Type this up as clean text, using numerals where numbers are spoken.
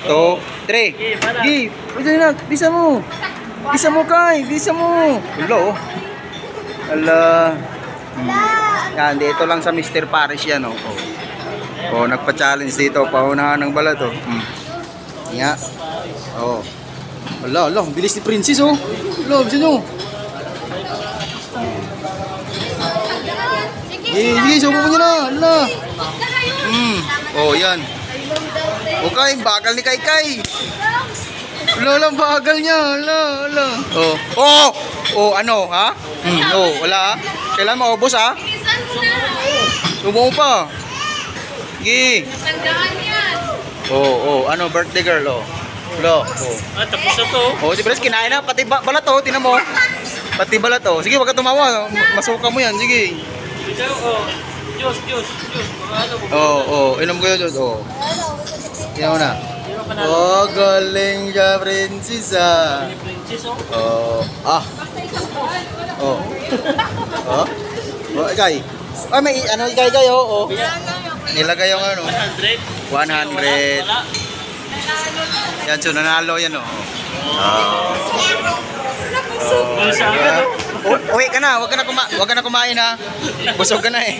2, 3. Gi, pwede na. Bisa mo. Bisa mo, Kai. Bisa mo. Hello. Ala. Yan, dito lang sa Mr. Paris yan, oh. Oh, nagpa-challenge dito. Paunahan ng balat, oh. Nga. Oh. Ala, ala. Bilis ni Princess, oh. Ala, bisa nyo. Sige, subo mo nyo na. Ala. Oh, yan. Okay, bagal ni Kai. Wala lang, bagal niya. Wala. Oh. Oh! Oh, ano, ha? Oh, wala, ha? Kailan maubos, ha? Subo mo pa. Sige. Tandaan yan. Oh, ano, birthday girl, oh. Wala, oh. Tapos na to. Oh, si Pres, kinain na. Pati balat, oh. Tinan mo. Pati balat, oh. Sige, wag ka tumawa. Masuka mo yan, sige. Ikaw, oh. Diyos. Inom ko yun, Diyos, oh. Tingnan mo na. Oh, galing siya, Princess, ah. Princess, oh. Oh. Oh, ikay. Ah, may ano, ikay, oh. Nilagay yung ano. 100. 100. Yan, so nanalo yan, oh. Uwi ka na, wag ka na kumain, ha. Busog ka na, eh.